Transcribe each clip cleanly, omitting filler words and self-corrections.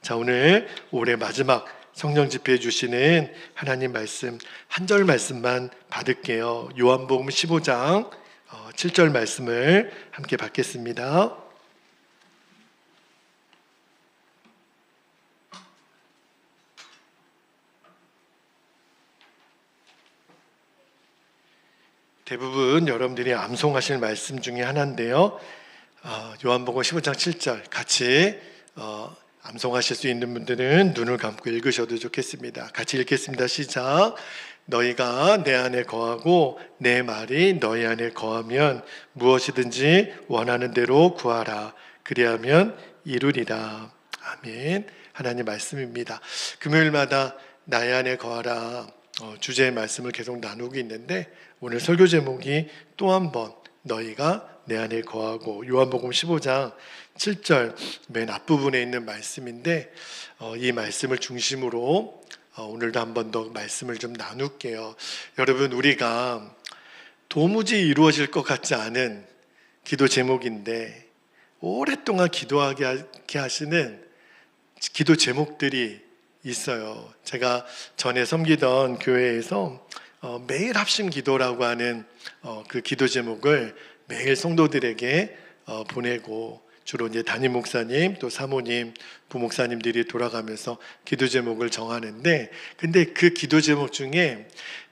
자, 오늘 올해 마지막 성령 집회해 주시는 하나님 말씀 한 절 말씀만 받을게요. 요한복음 15장 7절 말씀을 함께 받겠습니다. 대부분 여러분들이 암송하실 말씀 중에 하나인데요. 요한복음 15장 7절 같이 암송하실 수 있는 분들은 눈을 감고 읽으셔도 좋겠습니다. 같이 읽겠습니다. 시작. 너희가 내 안에 거하고 내 말이 너희 안에 거하면 무엇이든지 원하는 대로 구하라. 그리하면 이루리라. 아멘. 하나님 말씀입니다. 금요일마다 나의 안에 거하라 주제의 말씀을 계속 나누고 있는데 오늘 설교 제목이 또 한 번 너희가 내 안에 거하고 요한복음 15장 7절 맨 앞부분에 있는 말씀인데 이 말씀을 중심으로 오늘도 한 번 더 말씀을 좀 나눌게요. 여러분, 우리가 도무지 이루어질 것 같지 않은 기도 제목인데 오랫동안 기도하게 하시는 기도 제목들이 있어요. 제가 전에 섬기던 교회에서 매일 합심 기도라고 하는 그 기도 제목을 매일 성도들에게 보내고 주로 이제 담임 목사님 또 사모님 부목사님들이 돌아가면서 기도 제목을 정하는데 근데 그 기도 제목 중에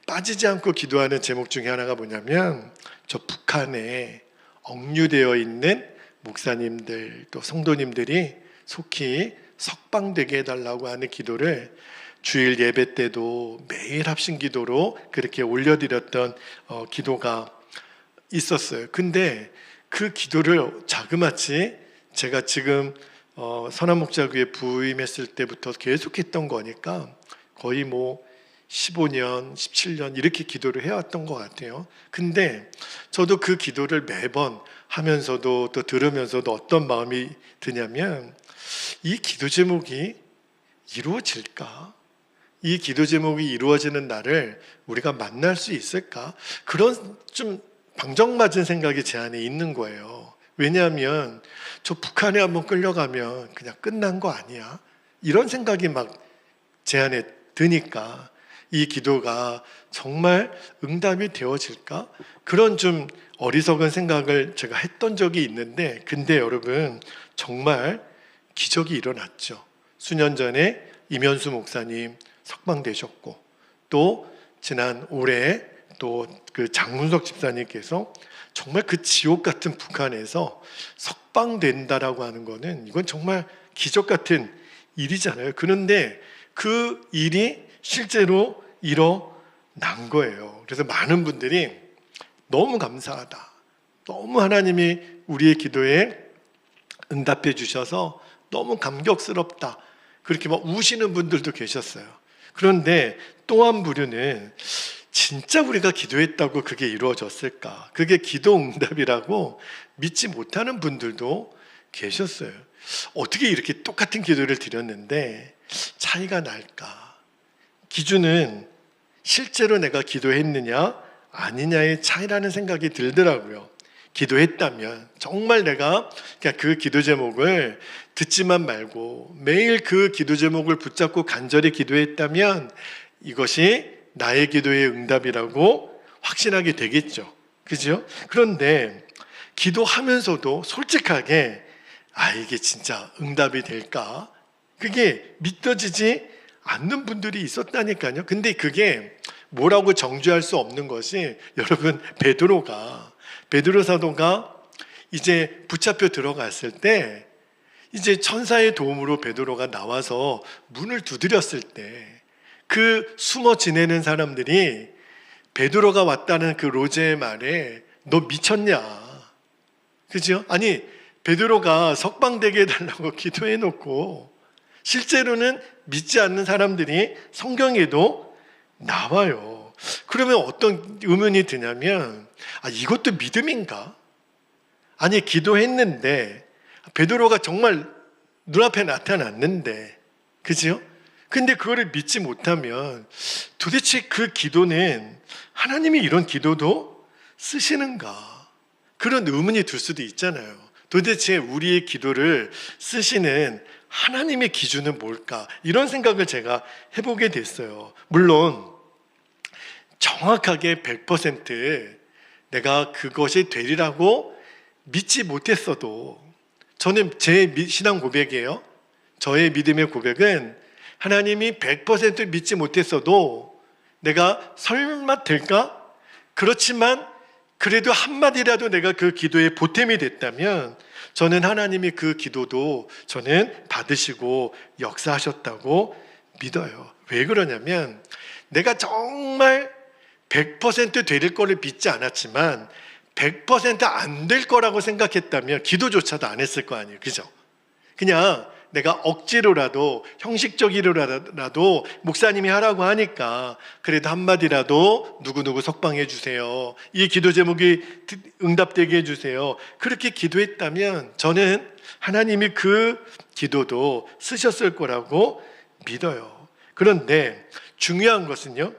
빠지지 않고 기도하는 제목 중에 하나가 뭐냐면 저 북한에 억류되어 있는 목사님들 또 성도님들이 속히 석방되게 해달라고 하는 기도를 주일 예배 때도 매일 합심 기도로 그렇게 올려드렸던 기도가 있었어요. 근데 그 기도를 자그마치 제가 지금 선한목자교회 부임했을 때부터 계속했던 거니까 거의 15년, 17년 이렇게 기도를 해왔던 것 같아요. 근데 저도 그 기도를 매번 하면서도 또 들으면서도 어떤 마음이 드냐면 이 기도 제목이 이루어질까? 이 기도 제목이 이루어지는 날을 우리가 만날 수 있을까? 그런 좀 방정맞은 생각이 제 안에 있는 거예요. 왜냐하면 저 북한에 한번 끌려가면 그냥 끝난 거 아니야? 이런 생각이 막 제 안에 드니까 이 기도가 정말 응답이 되어질까? 그런 좀 어리석은 생각을 제가 했던 적이 있는데 근데 여러분 정말 기적이 일어났죠. 수년 전에 이면수 목사님 석방되셨고 또 지난 올해 또 그 장문석 집사님께서 정말 그 지옥 같은 북한에서 석방된다라고 하는 거는 이건 정말 기적 같은 일이잖아요. 그런데 그 일이 실제로 일어난 거예요. 그래서 많은 분들이 너무 감사하다. 너무 하나님이 우리의 기도에 응답해 주셔서 너무 감격스럽다. 그렇게 막 우시는 분들도 계셨어요. 그런데 또 한 부류는 진짜 우리가 기도했다고 그게 이루어졌을까? 그게 기도 응답이라고 믿지 못하는 분들도 계셨어요. 어떻게 이렇게 똑같은 기도를 드렸는데 차이가 날까? 기준은 실제로 내가 기도했느냐 아니냐의 차이라는 생각이 들더라고요. 기도했다면 정말 내가 그냥 그 기도 제목을 듣지만 말고 매일 그 기도 제목을 붙잡고 간절히 기도했다면 이것이 나의 기도의 응답이라고 확신하게 되겠죠. 그죠? 그런데 기도하면서도 솔직하게 이게 진짜 응답이 될까? 그게 믿어지지 않는 분들이 있었다니까요. 근데 그게 뭐라고 정죄할 수 없는 것이 여러분 베드로 사도가 이제 붙잡혀 들어갔을 때 이제 천사의 도움으로 베드로가 나와서 문을 두드렸을 때 그 숨어 지내는 사람들이 베드로가 왔다는 그 로제의 말에 너 미쳤냐? 그죠? 아니 베드로가 석방되게 해달라고 기도해놓고 실제로는 믿지 않는 사람들이 성경에도 나와요. 그러면 어떤 의문이 드냐면 이것도 믿음인가? 아니 기도했는데 베드로가 정말 눈앞에 나타났는데 그죠? 근데 그거를 믿지 못하면 도대체 그 기도는 하나님이 이런 기도도 쓰시는가? 그런 의문이 들 수도 있잖아요. 도대체 우리의 기도를 쓰시는 하나님의 기준은 뭘까? 이런 생각을 제가 해보게 됐어요. 물론 정확하게 100% 내가 그것이 되리라고 믿지 못했어도, 저는 제 신앙 고백이에요. 저의 믿음의 고백은 하나님이 100% 믿지 못했어도 내가 설마 될까? 그렇지만 그래도 한마디라도 내가 그 기도에 보탬이 됐다면 저는 하나님이 그 기도도 저는 받으시고 역사하셨다고 믿어요. 왜 그러냐면 내가 정말 100% 될 거를 믿지 않았지만 100% 안 될 거라고 생각했다면 기도조차도 안 했을 거 아니에요. 그죠? 그냥 내가 억지로라도 형식적으로라도 목사님이 하라고 하니까 그래도 한마디라도 누구누구 석방해 주세요, 이 기도 제목이 응답되게 해주세요, 그렇게 기도했다면 저는 하나님이 그 기도도 쓰셨을 거라고 믿어요. 그런데 중요한 것은요,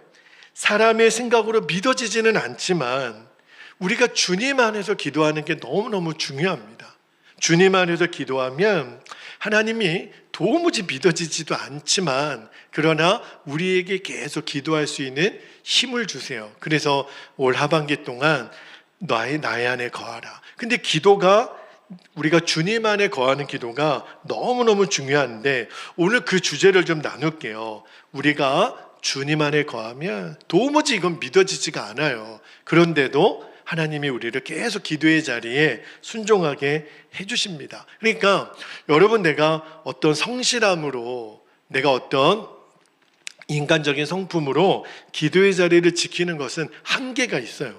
사람의 생각으로 믿어지지는 않지만 우리가 주님 안에서 기도하는 게 너무너무 중요합니다. 주님 안에서 기도하면 하나님이 도무지 믿어지지도 않지만 그러나 우리에게 계속 기도할 수 있는 힘을 주세요. 그래서 올 하반기 동안 나의 안에 거하라. 근데 기도가, 우리가 주님 안에 거하는 기도가 너무너무 중요한데 오늘 그 주제를 좀 나눌게요. 우리가 주님 안에 거하면 도무지 이건 믿어지지가 않아요. 그런데도 하나님이 우리를 계속 기도의 자리에 순종하게 해주십니다. 그러니까 여러분, 내가 어떤 성실함으로, 내가 어떤 인간적인 성품으로 기도의 자리를 지키는 것은 한계가 있어요.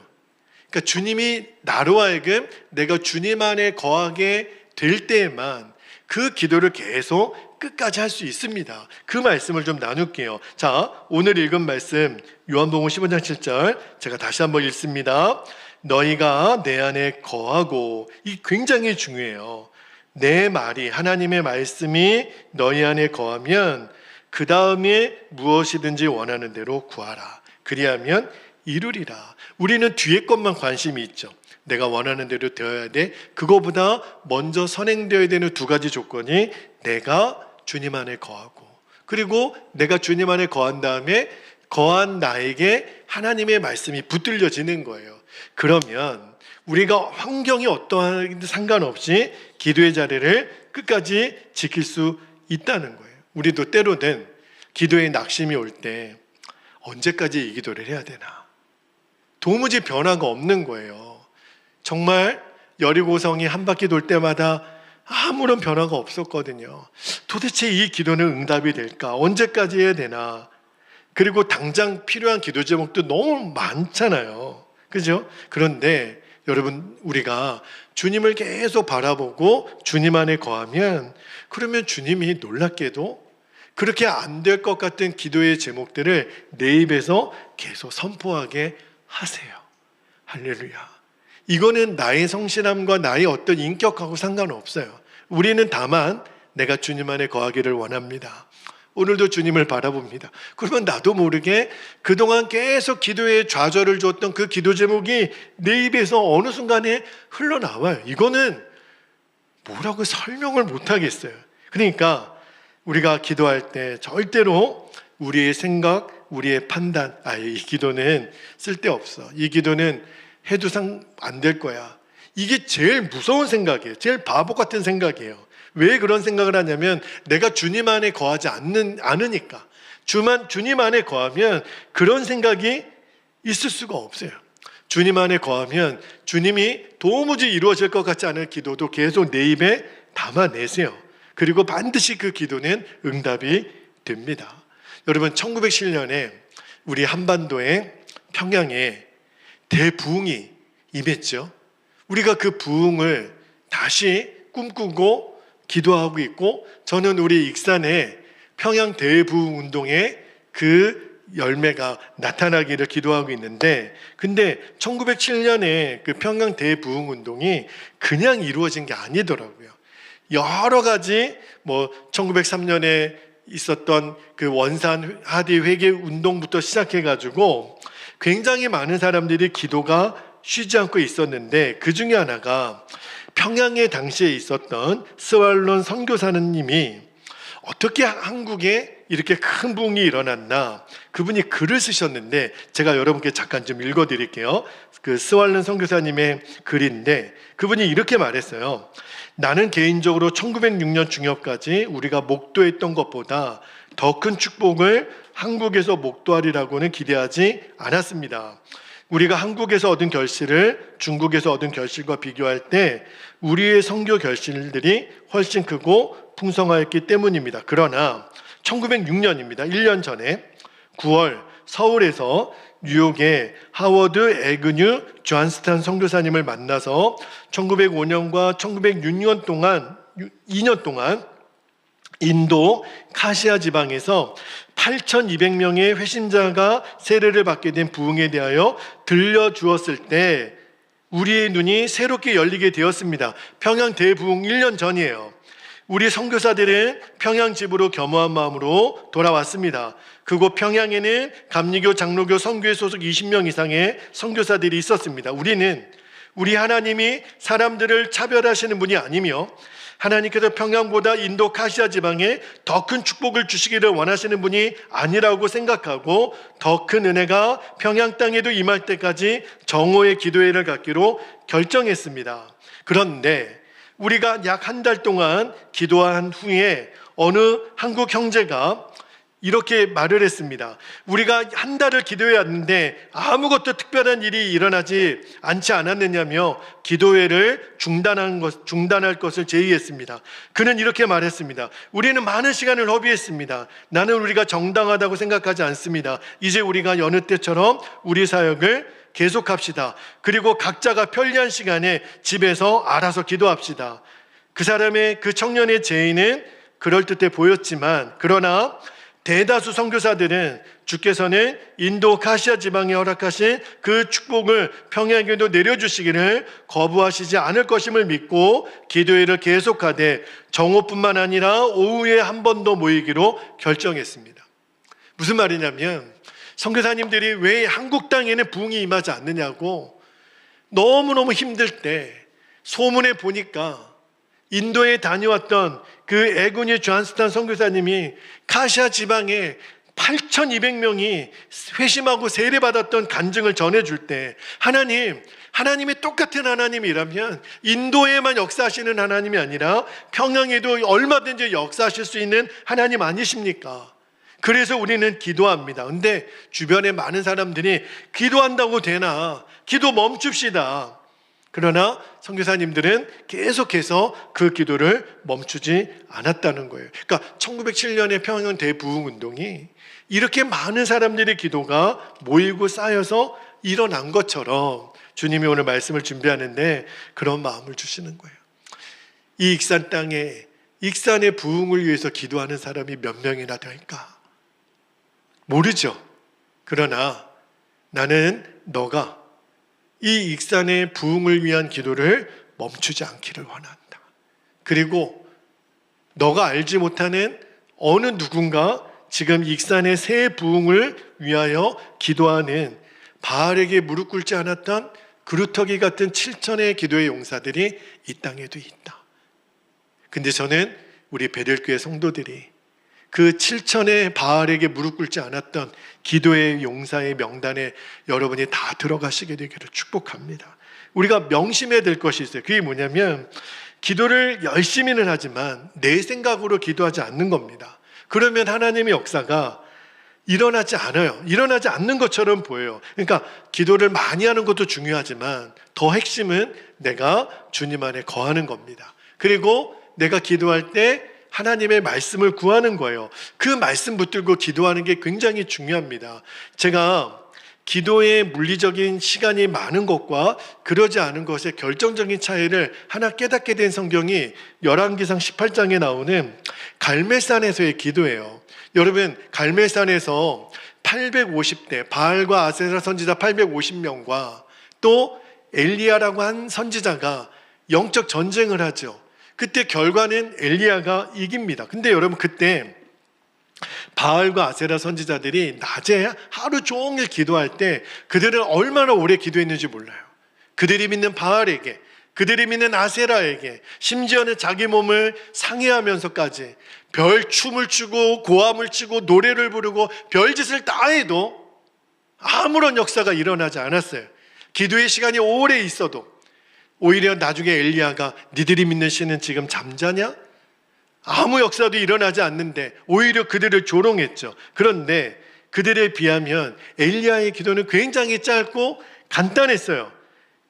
그러니까 주님이 나로 하여금 내가 주님 안에 거하게 될 때에만 그 기도를 계속 끝까지 할 수 있습니다. 그 말씀을 좀 나눌게요. 자, 오늘 읽은 말씀 요한복음 15장 7절 제가 다시 한번 읽습니다. 너희가 내 안에 거하고, 이 굉장히 중요해요. 내 말이, 하나님의 말씀이 너희 안에 거하면 그 다음에 무엇이든지 원하는 대로 구하라. 그리하면 이루리라. 우리는 뒤에 것만 관심이 있죠. 내가 원하는 대로 되어야 돼. 그거보다 먼저 선행되어야 되는 두 가지 조건이 내가 주님 안에 거하고, 그리고 내가 주님 안에 거한 다음에 거한 나에게 하나님의 말씀이 붙들려지는 거예요. 그러면 우리가 환경이 어떠한 상관없이 기도의 자리를 끝까지 지킬 수 있다는 거예요. 우리도 때로는 기도에 낙심이 올 때 언제까지 이 기도를 해야 되나, 도무지 변화가 없는 거예요. 정말 여리고성이 한 바퀴 돌 때마다 아무런 변화가 없었거든요. 도대체 이 기도는 응답이 될까? 언제까지 해야 되나? 그리고 당장 필요한 기도 제목도 너무 많잖아요. 그죠? 그런데 여러분, 우리가 주님을 계속 바라보고 주님 안에 거하면, 그러면 주님이 놀랍게도 그렇게 안 될 것 같은 기도의 제목들을 내 입에서 계속 선포하게 하세요. 할렐루야. 이거는 나의 성실함과 나의 어떤 인격하고 상관없어요. 우리는 다만 내가 주님 안에 거하기를 원합니다. 오늘도 주님을 바라봅니다. 그러면 나도 모르게 그동안 계속 기도에 좌절을 줬던 그 기도 제목이 내 입에서 어느 순간에 흘러나와요. 이거는 뭐라고 설명을 못하겠어요. 그러니까 우리가 기도할 때 절대로 우리의 생각, 우리의 판단, 이 기도는 쓸데없어, 이 기도는 해도 안 될 거야, 이게 제일 무서운 생각이에요. 제일 바보 같은 생각이에요. 왜 그런 생각을 하냐면 내가 주님 안에 거하지 않으니까. 주님 안에 거하면 그런 생각이 있을 수가 없어요. 주님 안에 거하면 주님이 도무지 이루어질 것 같지 않은 기도도 계속 내 입에 담아내세요. 그리고 반드시 그 기도는 응답이 됩니다. 여러분, 1907년에 우리 한반도의 평양에 대부흥이 임했죠. 우리가 그 부흥을 다시 꿈꾸고 기도하고 있고, 저는 우리 익산의 평양 대부흥 운동에 그 열매가 나타나기를 기도하고 있는데, 근데 1907년에 그 평양 대부흥 운동이 그냥 이루어진 게 아니더라고요. 여러 가지 1903년에 있었던 그 원산 하디 회개 운동부터 시작해가지고 굉장히 많은 사람들이 기도가 쉬지 않고 있었는데, 그 중에 하나가 평양에 당시에 있었던 스왈론 선교사님이 어떻게 한국에 이렇게 큰 부흥이 일어났나? 그분이 글을 쓰셨는데 제가 여러분께 잠깐 좀 읽어드릴게요. 그 스왈른 선교사님의 글인데 그분이 이렇게 말했어요. 나는 개인적으로 1906년 중엽까지 우리가 목도했던 것보다 더 큰 축복을 한국에서 목도하리라고는 기대하지 않았습니다. 우리가 한국에서 얻은 결실을 중국에서 얻은 결실과 비교할 때 우리의 선교 결실들이 훨씬 크고 풍성하였기 때문입니다. 그러나 1906년입니다. 1년 전에 9월 서울에서 뉴욕의 하워드 에그뉴 존스턴 선교사님을 만나서 1905년과 1906년 동안 2년 동안 인도 카시아 지방에서 8,200명의 회심자가 세례를 받게 된 부흥에 대하여 들려주었을 때 우리의 눈이 새롭게 열리게 되었습니다. 평양 대부흥 1년 전이에요. 우리 선교사들은 평양 집으로 겸허한 마음으로 돌아왔습니다. 그곳 평양에는 감리교, 장로교, 선교회 소속 20명 이상의 선교사들이 있었습니다. 우리 하나님이 사람들을 차별하시는 분이 아니며 하나님께서 평양보다 인도 카시아 지방에 더 큰 축복을 주시기를 원하시는 분이 아니라고 생각하고 더 큰 은혜가 평양 땅에도 임할 때까지 정오의 기도회를 갖기로 결정했습니다. 그런데 우리가 약 한 달 동안 기도한 후에 어느 한국 형제가 이렇게 말을 했습니다. 우리가 한 달을 기도해왔는데 아무것도 특별한 일이 일어나지 않지 않았느냐며 기도회를 중단할 것을 제의했습니다. 그는 이렇게 말했습니다. 우리는 많은 시간을 허비했습니다. 나는 우리가 정당하다고 생각하지 않습니다. 이제 우리가 여느 때처럼 우리 사역을 계속합시다. 그리고 각자가 편리한 시간에 집에서 알아서 기도합시다. 그 청년의 제의는 그럴듯해 보였지만 그러나 대다수 선교사들은 주께서는 인도 카시아 지방에 허락하신 그 축복을 평양에도 내려주시기를 거부하시지 않을 것임을 믿고 기도회를 계속하되 정오뿐만 아니라 오후에 한 번 더 모이기로 결정했습니다. 무슨 말이냐면 선교사님들이 왜 한국 땅에는 부흥이 임하지 않느냐고 너무너무 힘들 때 소문에 보니까 인도에 다녀왔던 그 에그뉴 존스턴 선교사님이 카시아 지방에 8,200명이 회심하고 세례받았던 간증을 전해줄 때 하나님이 똑같은 하나님이라면 인도에만 역사하시는 하나님이 아니라 평양에도 얼마든지 역사하실 수 있는 하나님 아니십니까? 그래서 우리는 기도합니다. 근데 주변에 많은 사람들이 기도한다고 되나? 기도 멈춥시다. 그러나 선교사님들은 계속해서 그 기도를 멈추지 않았다는 거예요. 그러니까 1907년의 평양 대부흥운동이 이렇게 많은 사람들의 기도가 모이고 쌓여서 일어난 것처럼 주님이 오늘 말씀을 준비하는데 그런 마음을 주시는 거예요. 이 익산 땅에 익산의 부흥을 위해서 기도하는 사람이 몇 명이나 될까? 모르죠. 그러나 나는 너가 이 익산의 부흥을 위한 기도를 멈추지 않기를 원한다. 그리고 너가 알지 못하는 어느 누군가 지금 익산의 새 부흥을 위하여 기도하는 바알에게 무릎 꿇지 않았던 그루터기 같은 7천의 기도의 용사들이 이 땅에도 있다. 근데 저는 우리 베델교회 성도들이 그 7천의 바알에게 무릎 꿇지 않았던 기도의 용사의 명단에 여러분이 다 들어가시게 되기를 축복합니다. 우리가 명심해야 될 것이 있어요. 그게 뭐냐면 기도를 열심히는 하지만 내 생각으로 기도하지 않는 겁니다. 그러면 하나님의 역사가 일어나지 않아요. 일어나지 않는 것처럼 보여요. 그러니까 기도를 많이 하는 것도 중요하지만 더 핵심은 내가 주님 안에 거하는 겁니다. 그리고 내가 기도할 때 하나님의 말씀을 구하는 거예요. 그 말씀 붙들고 기도하는 게 굉장히 중요합니다. 제가 기도의 물리적인 시간이 많은 것과 그러지 않은 것의 결정적인 차이를 하나 깨닫게 된 성경이 열왕기상 18장에 나오는 갈멜산에서의 기도예요. 여러분, 갈멜산에서 850대 바알과 아세라 선지자 850명과 또 엘리야라고 한 선지자가 영적 전쟁을 하죠. 그때 결과는 엘리야가 이깁니다. 근데 여러분, 그때 바알과 아세라 선지자들이 낮에 하루 종일 기도할 때 그들은 얼마나 오래 기도했는지 몰라요. 그들이 믿는 바알에게, 그들이 믿는 아세라에게, 심지어는 자기 몸을 상해하면서까지 별춤을 추고 고함을 치고 노래를 부르고 별짓을 다 해도 아무런 역사가 일어나지 않았어요. 기도의 시간이 오래 있어도 오히려 나중에 엘리야가 니들이 믿는 신은 지금 잠자냐? 아무 역사도 일어나지 않는데 오히려 그들을 조롱했죠. 그런데 그들에 비하면 엘리야의 기도는 굉장히 짧고 간단했어요.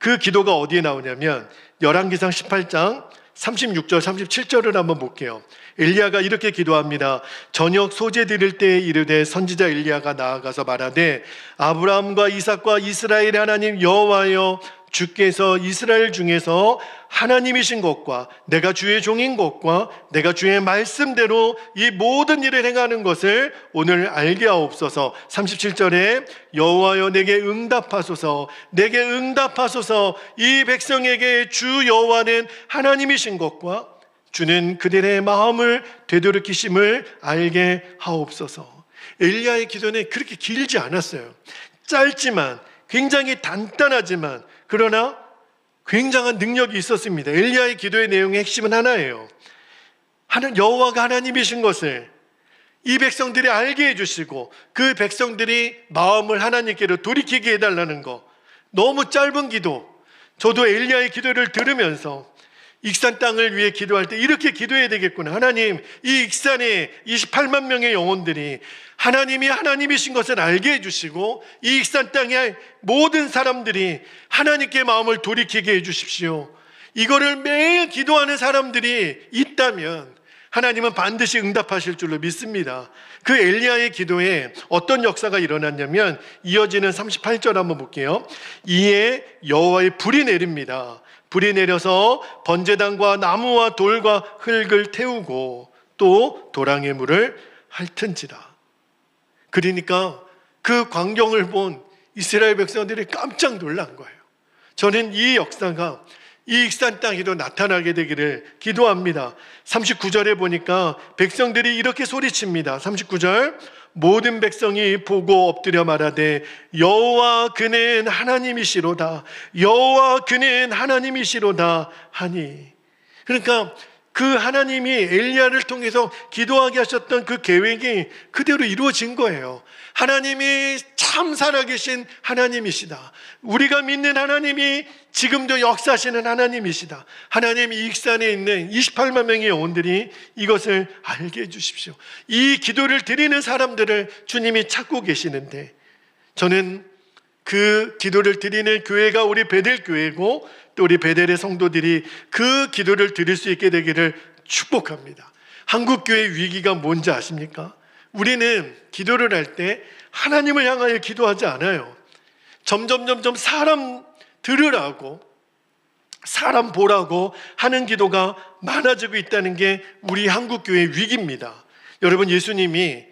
그 기도가 어디에 나오냐면 열왕기상 18장 36절 37절을 한번 볼게요. 엘리야가 이렇게 기도합니다. 저녁 소재 드릴 때에 이르되 선지자 엘리야가 나아가서 말하되 아브라함과 이삭과 이스라엘의 하나님 여호와여, 주께서 이스라엘 중에서 하나님이신 것과 내가 주의 종인 것과 내가 주의 말씀대로 이 모든 일을 행하는 것을 오늘 알게 하옵소서. 37절에 여호와여 내게 응답하소서, 내게 응답하소서. 이 백성에게 주 여호와는 하나님이신 것과 주는 그들의 마음을 되돌이키심을 알게 하옵소서. 엘리야의 기도는 그렇게 길지 않았어요. 짧지만, 굉장히 단단하지만, 그러나 굉장한 능력이 있었습니다. 엘리야의 기도의 내용의 핵심은 하나예요. 여호와가 하나님이신 것을 이 백성들이 알게 해주시고 그 백성들이 마음을 하나님께로 돌이키게 해달라는 거. 너무 짧은 기도. 저도 엘리야의 기도를 들으면서 익산 땅을 위해 기도할 때 이렇게 기도해야 되겠구나. 하나님, 이 익산에 28만 명의 영혼들이 하나님이 하나님이신 것을 알게 해주시고 이 익산 땅의 모든 사람들이 하나님께 마음을 돌이키게 해주십시오. 이거를 매일 기도하는 사람들이 있다면 하나님은 반드시 응답하실 줄로 믿습니다. 그 엘리야의 기도에 어떤 역사가 일어났냐면 이어지는 38절 한번 볼게요. 이에 여호와의 불이 내립니다. 불이 내려서 번제단과 나무와 돌과 흙을 태우고 또 도랑의 물을 핥은지라. 그러니까 그 광경을 본 이스라엘 백성들이 깜짝 놀란 거예요. 저는 이 역사가 이 익산 땅에도 나타나게 되기를 기도합니다. 39절에 보니까 백성들이 이렇게 소리칩니다. 39절, 모든 백성이 보고 엎드려 말하되 여호와 그는 하나님이시로다, 여호와 그는 하나님이시로다 하니. 그러니까 그 하나님이 엘리야를 통해서 기도하게 하셨던 그 계획이 그대로 이루어진 거예요. 하나님이 참 살아계신 하나님이시다. 우리가 믿는 하나님이 지금도 역사하시는 하나님이시다. 하나님, 이 익산에 있는 28만 명의 영혼들이 이것을 알게 해주십시오. 이 기도를 드리는 사람들을 주님이 찾고 계시는데, 저는 그 기도를 드리는 교회가 우리 베델 교회고 또 우리 베델의 성도들이 그 기도를 드릴 수 있게 되기를 축복합니다. 한국교회 위기가 뭔지 아십니까? 우리는 기도를 할 때 하나님을 향하여 기도하지 않아요. 점점 사람 들으라고, 사람 보라고 하는 기도가 많아지고 있다는 게 우리 한국교회의 위기입니다. 여러분, 예수님이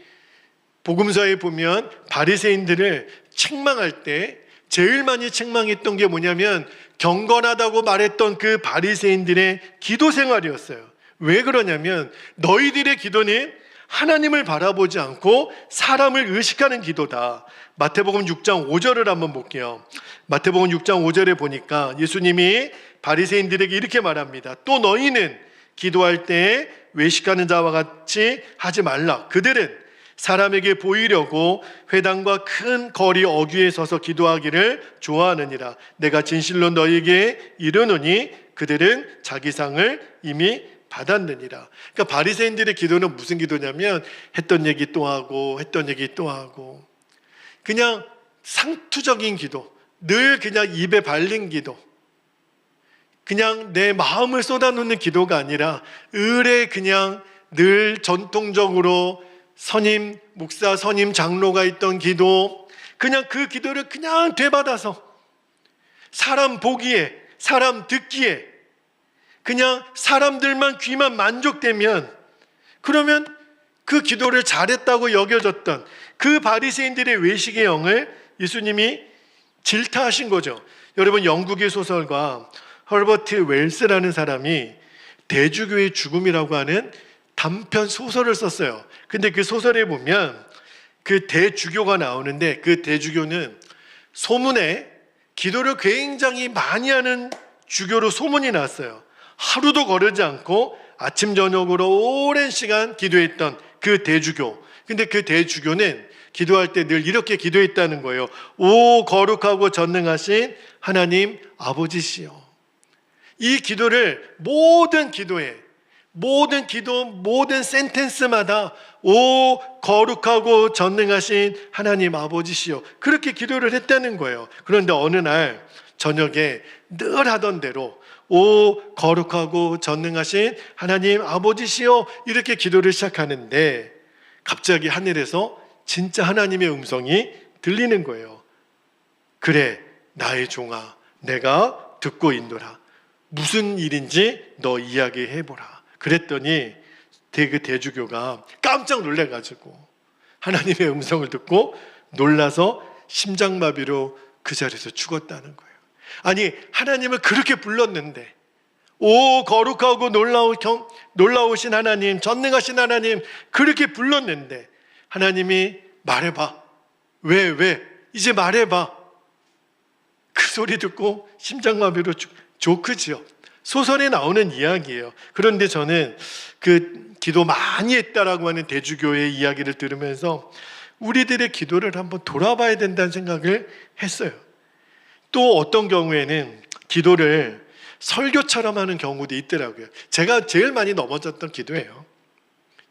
복음서에 보면 바리새인들을 책망할 때 제일 많이 책망했던 게 뭐냐면 경건하다고 말했던 그 바리새인들의 기도 생활이었어요. 왜 그러냐면 너희들의 기도는 하나님을 바라보지 않고 사람을 의식하는 기도다. 마태복음 6장 5절을 한번 볼게요. 마태복음 6장 5절에 보니까 예수님이 바리새인들에게 이렇게 말합니다. 또 너희는 기도할 때 외식하는 자와 같이 하지 말라. 그들은 사람에게 보이려고 회당과 큰 거리 어귀에 서서 기도하기를 좋아하느니라. 내가 진실로 너희에게 이르노니 그들은 자기 상을 이미 받았느니라. 그러니까 바리새인들의 기도는 무슨 기도냐면 했던 얘기 또 하고 했던 얘기 또 하고, 그냥 상투적인 기도, 늘 그냥 입에 발린 기도, 그냥 내 마음을 쏟아놓는 기도가 아니라 을에 그냥 늘 전통적으로 선임, 목사, 선임, 장로가 있던 기도, 그냥 그 기도를 그냥 되받아서 사람 보기에, 사람 듣기에, 그냥 사람들만 귀만 만족되면, 그러면 그 기도를 잘했다고 여겨졌던 그 바리새인들의 외식의 영을 예수님이 질타하신 거죠. 여러분, 영국의 소설가 허버트 웰스라는 사람이 대주교의 죽음이라고 하는 단편 소설을 썼어요. 근데 그 소설에 보면 그 대주교가 나오는데, 그 대주교는 소문에 기도를 굉장히 많이 하는 주교로 소문이 났어요. 하루도 거르지 않고 아침 저녁으로 오랜 시간 기도했던 그 대주교. 근데 그 대주교는 기도할 때 늘 이렇게 기도했다는 거예요. 오 거룩하고 전능하신 하나님 아버지시여. 이 기도를 모든 기도에, 모든 기도, 모든 센텐스마다 오 거룩하고 전능하신 하나님 아버지시여, 그렇게 기도를 했다는 거예요. 그런데 어느 날 저녁에 늘 하던 대로 오 거룩하고 전능하신 하나님 아버지시여, 이렇게 기도를 시작하는데 갑자기 하늘에서 진짜 하나님의 음성이 들리는 거예요. 그래 나의 종아, 내가 듣고 있노라. 무슨 일인지 너 이야기해보라. 그랬더니 그 대주교가 깜짝 놀래가지고 하나님의 음성을 듣고 놀라서 심장마비로 그 자리에서 죽었다는 거예요. 아니 하나님을 그렇게 불렀는데, 오 거룩하고 놀라우신 하나님, 전능하신 하나님, 그렇게 불렀는데 하나님이 말해봐. 왜 이제 말해봐. 그 소리 듣고 심장마비로 조크지요. 소설에 나오는 이야기예요. 그런데 저는 그 기도 많이 했다라고 하는 대주교의 이야기를 들으면서 우리들의 기도를 한번 돌아봐야 된다는 생각을 했어요. 또 어떤 경우에는 기도를 설교처럼 하는 경우도 있더라고요. 제가 제일 많이 넘어졌던 기도예요.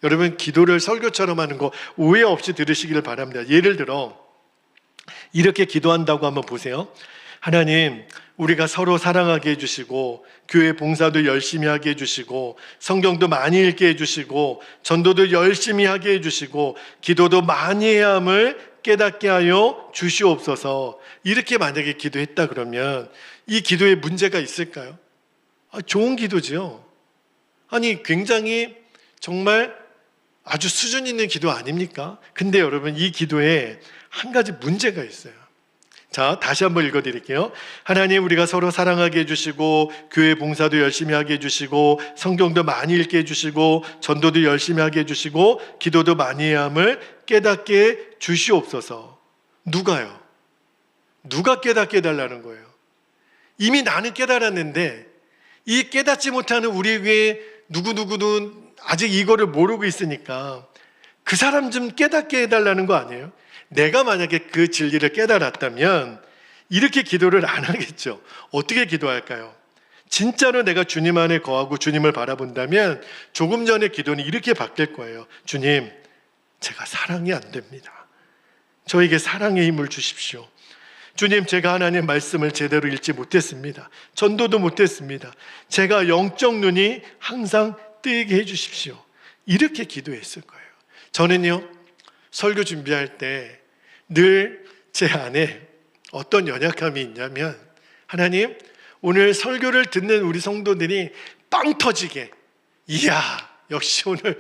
여러분 기도를 설교처럼 하는 거 오해 없이 들으시기를 바랍니다. 예를 들어 이렇게 기도한다고 한번 보세요. 하나님, 우리가 서로 사랑하게 해주시고 교회 봉사도 열심히 하게 해주시고 성경도 많이 읽게 해주시고 전도도 열심히 하게 해주시고 기도도 많이 해야 함을 깨닫게 하여 주시옵소서. 이렇게 만약에 기도했다 그러면 이 기도에 문제가 있을까요? 좋은 기도죠. 아니 굉장히 정말 아주 수준 있는 기도 아닙니까? 근데 여러분 이 기도에 한 가지 문제가 있어요. 자, 다시 한번 읽어드릴게요. 하나님, 우리가 서로 사랑하게 해주시고 교회 봉사도 열심히 하게 해주시고 성경도 많이 읽게 해주시고 전도도 열심히 하게 해주시고 기도도 많이 해야 함을 깨닫게 주시옵소서. 누가요? 누가 깨닫게 해달라는 거예요? 이미 나는 깨달았는데 이 깨닫지 못하는 우리 위에 누구누구는 아직 이거를 모르고 있으니까 그 사람 좀 깨닫게 해달라는 거 아니에요? 내가 만약에 그 진리를 깨달았다면 이렇게 기도를 안 하겠죠. 어떻게 기도할까요? 진짜로 내가 주님 안에 거하고 주님을 바라본다면 조금 전에 기도는 이렇게 바뀔 거예요. 주님, 제가 사랑이 안 됩니다. 저에게 사랑의 힘을 주십시오. 주님, 제가 하나님의 말씀을 제대로 읽지 못했습니다. 전도도 못했습니다. 제가 영적 눈이 항상 뜨이게 해주십시오. 이렇게 기도했을 거예요. 저는요, 설교 준비할 때 늘 제 안에 어떤 연약함이 있냐면, 하나님, 오늘 설교를 듣는 우리 성도들이 빵 터지게, 이야, 역시 오늘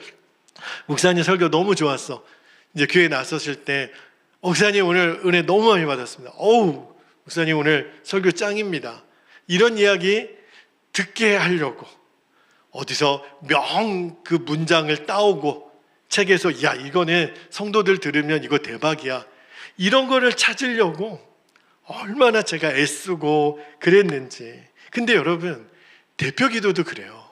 목사님 설교 너무 좋았어. 이제 교회 나섰을 때 목사님 오늘 은혜 너무 많이 받았습니다. 어우, 목사님 오늘 설교 짱입니다. 이런 이야기 듣게 하려고 어디서 그 문장을 따오고 책에서 야 이거는 성도들 들으면 이거 대박이야, 이런 거를 찾으려고 얼마나 제가 애쓰고 그랬는지. 근데 여러분, 대표 기도도 그래요.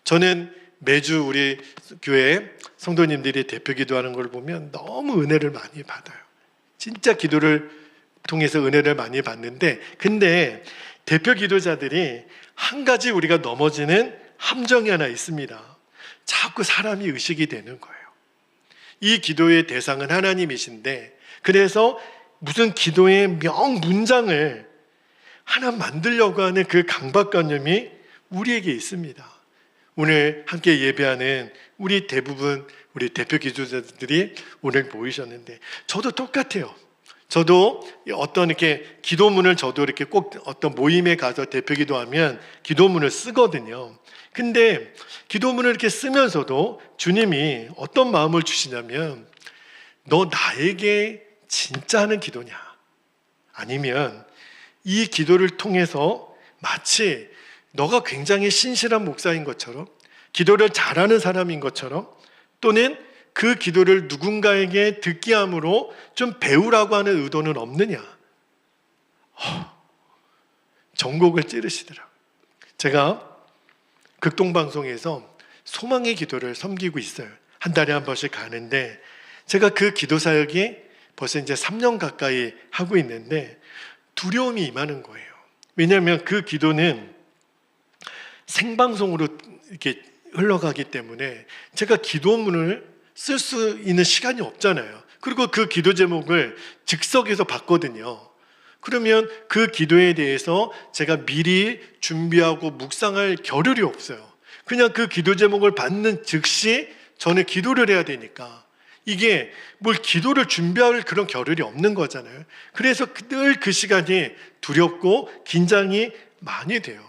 저는 매주 우리 교회 성도님들이 대표 기도하는 걸 보면 너무 은혜를 많이 받아요. 진짜 기도를 통해서 은혜를 많이 받는데, 근데 대표 기도자들이 한 가지 우리가 넘어지는 함정이 하나 있습니다. 자꾸 사람이 의식이 되는 거예요. 이 기도의 대상은 하나님이신데, 그래서 무슨 기도의 명문장을 하나 만들려고 하는 그 강박관념이 우리에게 있습니다. 오늘 함께 예배하는 우리 대부분 우리 대표 기도자들이 오늘 모이셨는데, 저도 똑같아요. 저도 어떤 이렇게 기도문을 저도 이렇게 꼭 어떤 모임에 가서 대표 기도하면 기도문을 쓰거든요. 근데 기도문을 이렇게 쓰면서도 주님이 어떤 마음을 주시냐면, 너 나에게 진짜 하는 기도냐? 아니면 이 기도를 통해서 마치 너가 굉장히 신실한 목사인 것처럼, 기도를 잘하는 사람인 것처럼, 또는 그 기도를 누군가에게 듣게 함으로 좀 배우라고 하는 의도는 없느냐? 전곡을 찌르시더라고요. 제가 극동방송에서 소망의 기도를 섬기고 있어요. 한 달에 한 번씩 가는데 제가 그 기도 사역이 벌써 이제 3년 가까이 하고 있는데 두려움이 임하는 거예요. 왜냐하면 그 기도는 생방송으로 이렇게 흘러가기 때문에 제가 기도문을 쓸 수 있는 시간이 없잖아요. 그리고 그 기도 제목을 즉석에서 받거든요. 그러면 그 기도에 대해서 제가 미리 준비하고 묵상할 겨를이 없어요. 그냥 그 기도 제목을 받는 즉시 저는 기도를 해야 되니까 이게 뭘 기도를 준비할 그런 겨를이 없는 거잖아요. 그래서 늘 그 시간이 두렵고 긴장이 많이 돼요.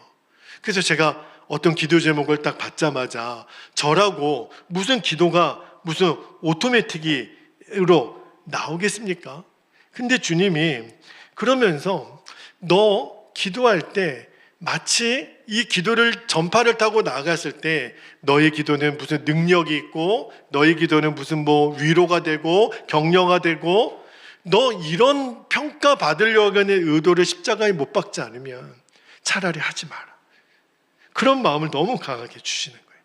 그래서 제가 어떤 기도 제목을 딱 받자마자 저라고 무슨 기도가 무슨 오토매틱으로 나오겠습니까? 근데 주님이 그러면서 너 기도할 때 마치 이 기도를 전파를 타고 나갔을 때 너의 기도는 무슨 능력이 있고 너의 기도는 무슨 뭐 위로가 되고 격려가 되고 너 이런 평가 받으려고 하는 의도를 십자가에 못 박지 않으면 차라리 하지 마라. 그런 마음을 너무 강하게 주시는 거예요.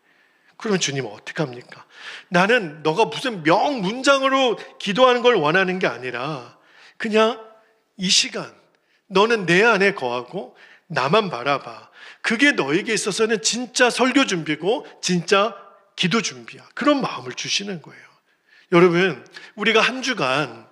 그러면 주님은 어떻게 합니까? 나는 너가 무슨 명문장으로 기도하는 걸 원하는 게 아니라 그냥 이 시간 너는 내 안에 거하고 나만 바라봐. 그게 너에게 있어서는 진짜 설교 준비고 진짜 기도 준비야. 그런 마음을 주시는 거예요. 여러분, 우리가 한 주간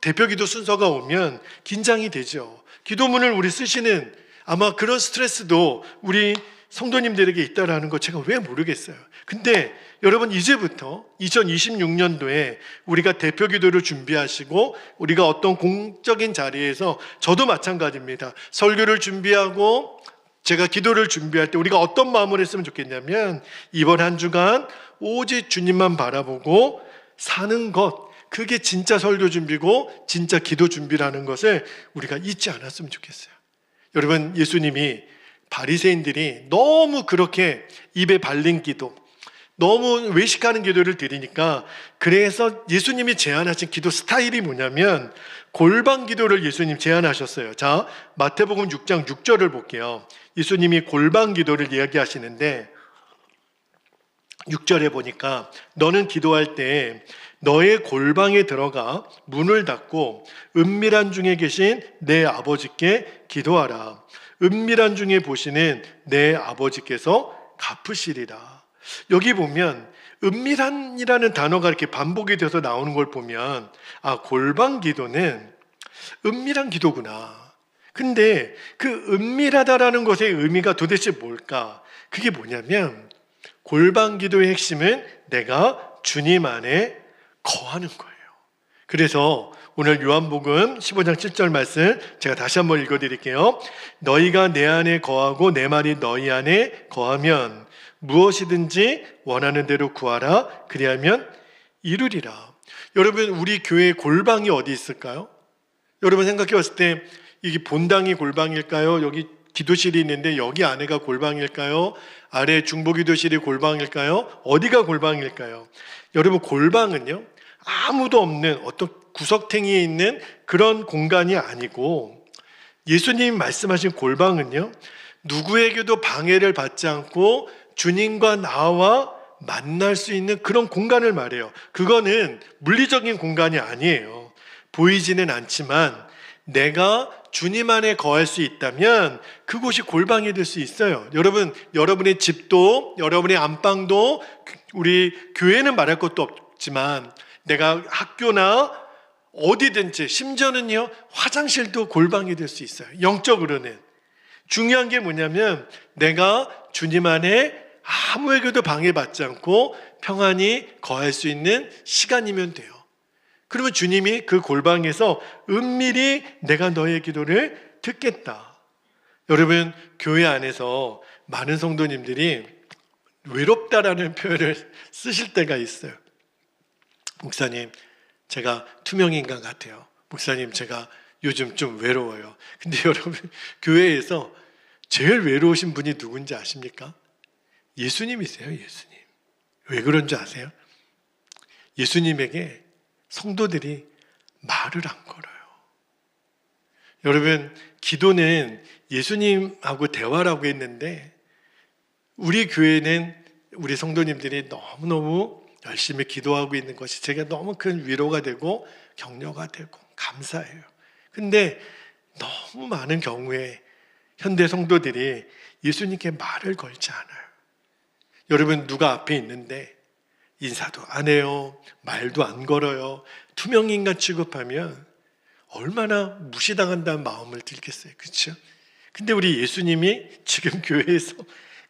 대표 기도 순서가 오면 긴장이 되죠. 기도문을 우리 쓰시는 아마 그런 스트레스도 우리 성도님들에게 있다라는 거 제가 왜 모르겠어요. 근데 여러분 이제부터 2026년도에 우리가 대표 기도를 준비하시고 우리가 어떤 공적인 자리에서 저도 마찬가지입니다. 설교를 준비하고 제가 기도를 준비할 때 우리가 어떤 마음을 했으면 좋겠냐면 이번 한 주간 오직 주님만 바라보고 사는 것, 그게 진짜 설교 준비고 진짜 기도 준비라는 것을 우리가 잊지 않았으면 좋겠어요. 여러분, 예수님이 바리새인들이 너무 그렇게 입에 발린 기도, 너무 외식하는 기도를 드리니까 그래서 예수님이 제안하신 기도 스타일이 뭐냐면 골방 기도를 예수님 제안하셨어요. 자, 마태복음 6장 6절을 볼게요. 예수님이 골방 기도를 이야기하시는데 6절에 보니까 너는 기도할 때 너의 골방에 들어가 문을 닫고 은밀한 중에 계신 내 아버지께 기도하라. 은밀한 중에 보시는 내 아버지께서 갚으시리라. 여기 보면 은밀한이라는 단어가 이렇게 반복이 돼서 나오는 걸 보면 골방 기도는 은밀한 기도구나. 근데 그 은밀하다라는 것의 의미가 도대체 뭘까? 그게 뭐냐면 골방 기도의 핵심은 내가 주님 안에 거하는 거예요. 그래서 오늘 요한복음 15장 7절 말씀 제가 다시 한번 읽어드릴게요. 너희가 내 안에 거하고 내 말이 너희 안에 거하면 무엇이든지 원하는 대로 구하라. 그리하면 이루리라. 여러분, 우리 교회 골방이 어디 있을까요? 여러분 생각해 봤을 때 이게 본당이 골방일까요? 여기 기도실이 있는데 여기 안에가 골방일까요? 아래 중보기도실이 골방일까요? 어디가 골방일까요? 여러분, 골방은요 아무도 없는 어떤 구석탱이에 있는 그런 공간이 아니고 예수님이 말씀하신 골방은요 누구에게도 방해를 받지 않고 주님과 나와 만날 수 있는 그런 공간을 말해요. 그거는 물리적인 공간이 아니에요. 보이지는 않지만 내가 주님 안에 거할 수 있다면 그곳이 골방이 될 수 있어요. 여러분, 여러분의 집도 여러분의 안방도 우리 교회는 말할 것도 없지만 내가 학교나 어디든지 심지어는요 화장실도 골방이 될 수 있어요. 영적으로는 중요한 게 뭐냐면 내가 주님 안에 아무에게도 방해받지 않고 평안히 거할 수 있는 시간이면 돼요. 그러면 주님이 그 골방에서 은밀히 내가 너의 기도를 듣겠다. 여러분, 교회 안에서 많은 성도님들이 외롭다라는 표현을 쓰실 때가 있어요. 목사님, 제가 투명인간 같아요. 목사님, 제가 요즘 좀 외로워요. 근데 여러분, 교회에서 제일 외로우신 분이 누군지 아십니까? 예수님이세요. 예수님. 왜 그런 줄 아세요? 예수님에게 성도들이 말을 안 걸어요. 여러분, 기도는 예수님하고 대화라고 했는데 우리 교회는 우리 성도님들이 너무너무 열심히 기도하고 있는 것이 제가 너무 큰 위로가 되고 격려가 되고 감사해요. 근데 너무 많은 경우에 현대 성도들이 예수님께 말을 걸지 않아요. 여러분, 누가 앞에 있는데 인사도 안 해요. 말도 안 걸어요. 투명인간 취급하면 얼마나 무시당한다는 마음을 들겠어요. 그렇죠? 근데 우리 예수님이 지금 교회에서